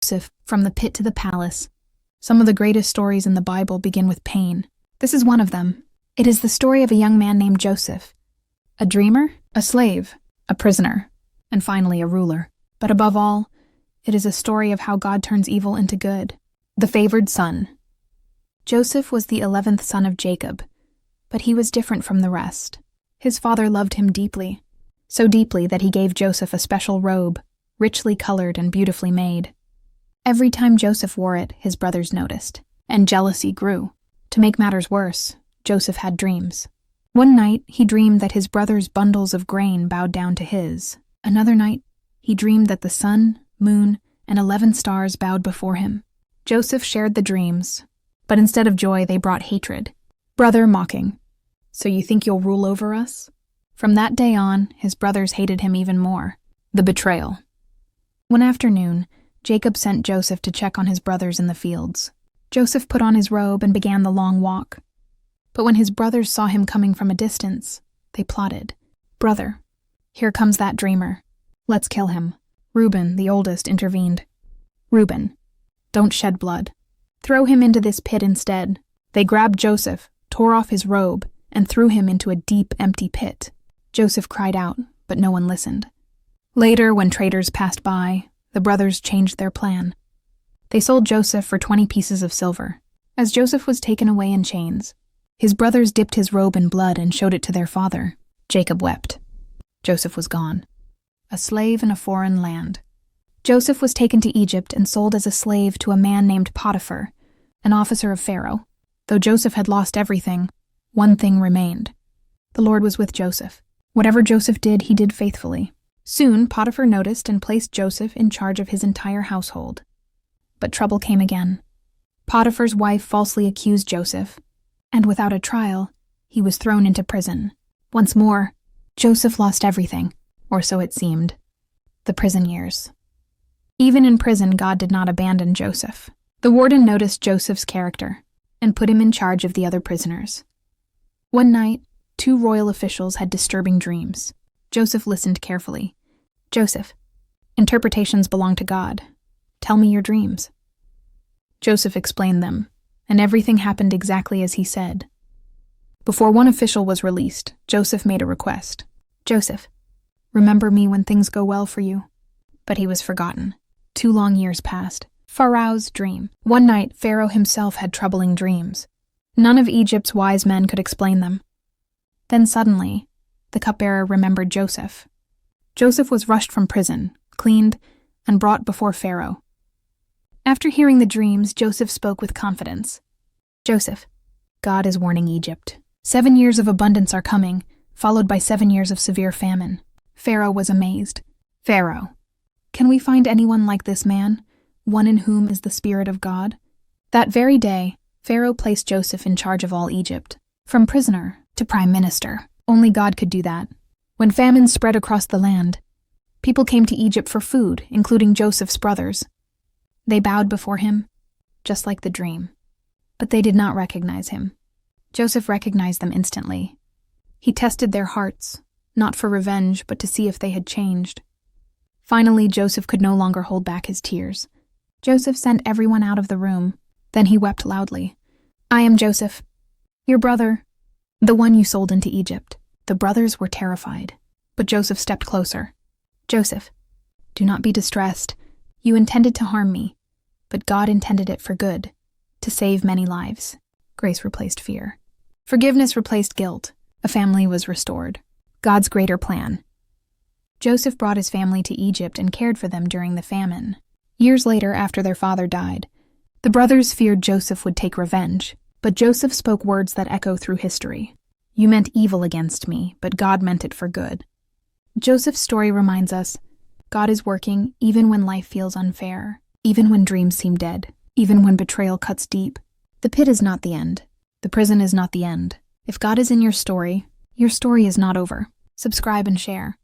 Joseph, from the pit to the palace. Some of the greatest stories in the Bible begin with pain. This is one of them. It is the story of a young man named Joseph. A dreamer, a slave, a prisoner, and finally a ruler. But above all, it is a story of how God turns evil into good. The favored son. Joseph was the 11th son of Jacob, but he was different from the rest. His father loved him deeply, so deeply that he gave Joseph a special robe, richly colored and beautifully made. Every time Joseph wore it, his brothers noticed, and jealousy grew. To make matters worse, Joseph had dreams. One night, he dreamed that his brothers' bundles of grain bowed down to his. Another night, he dreamed that the sun, moon, and 11 stars bowed before him. Joseph shared the dreams, but instead of joy, they brought hatred. Brother mocking. So you think you'll rule over us? From that day on, his brothers hated him even more. The betrayal. One afternoon, Jacob sent Joseph to check on his brothers in the fields. Joseph put on his robe and began the long walk. But when his brothers saw him coming from a distance, they plotted. Brother, here comes that dreamer. Let's kill him. Reuben, the oldest, intervened. Reuben, don't shed blood. Throw him into this pit instead. They grabbed Joseph, tore off his robe, and threw him into a deep, empty pit. Joseph cried out, but no one listened. Later, when traders passed by, the brothers changed their plan. They sold Joseph for 20 pieces of silver. As Joseph was taken away in chains, his brothers dipped his robe in blood and showed it to their father. Jacob wept. Joseph was gone. A slave in a foreign land. Joseph was taken to Egypt and sold as a slave to a man named Potiphar, an officer of Pharaoh. Though Joseph had lost everything, one thing remained. The Lord was with Joseph. Whatever Joseph did, he did faithfully. Soon, Potiphar noticed and placed Joseph in charge of his entire household. But trouble came again. Potiphar's wife falsely accused Joseph, and without a trial, he was thrown into prison. Once more, Joseph lost everything, or so it seemed. The prison years. Even in prison, God did not abandon Joseph. The warden noticed Joseph's character and put him in charge of the other prisoners. One night, 2 royal officials had disturbing dreams. Joseph listened carefully. Joseph, interpretations belong to God. Tell me your dreams. Joseph explained them, and everything happened exactly as he said. Before one official was released, Joseph made a request. Joseph, remember me when things go well for you. But he was forgotten. 2 long years passed. Pharaoh's dream. One night, Pharaoh himself had troubling dreams. None of Egypt's wise men could explain them. Then suddenly, the cupbearer remembered Joseph. Joseph was rushed from prison, cleaned, and brought before Pharaoh. After hearing the dreams, Joseph spoke with confidence. Joseph, God is warning Egypt. 7 years of abundance are coming, followed by 7 years of severe famine. Pharaoh was amazed. Pharaoh, can we find anyone like this man, one in whom is the Spirit of God? That very day, Pharaoh placed Joseph in charge of all Egypt, from prisoner to prime minister. Only God could do that. When famine spread across the land, people came to Egypt for food, including Joseph's brothers. They bowed before him, just like the dream. But they did not recognize him. Joseph recognized them instantly. He tested their hearts, not for revenge, but to see if they had changed. Finally, Joseph could no longer hold back his tears. Joseph sent everyone out of the room. Then he wept loudly. I am Joseph, your brother, the one you sold into Egypt. The brothers were terrified, but Joseph stepped closer. Joseph, do not be distressed. You intended to harm me, but God intended it for good, to save many lives. Grace replaced fear. Forgiveness replaced guilt. A family was restored. God's greater plan. Joseph brought his family to Egypt and cared for them during the famine. Years later, after their father died, the brothers feared Joseph would take revenge, but Joseph spoke words that echo through history. You meant evil against me, but God meant it for good. Joseph's story reminds us, God is working even when life feels unfair, even when dreams seem dead, even when betrayal cuts deep. The pit is not the end. The prison is not the end. If God is in your story is not over. Subscribe and share.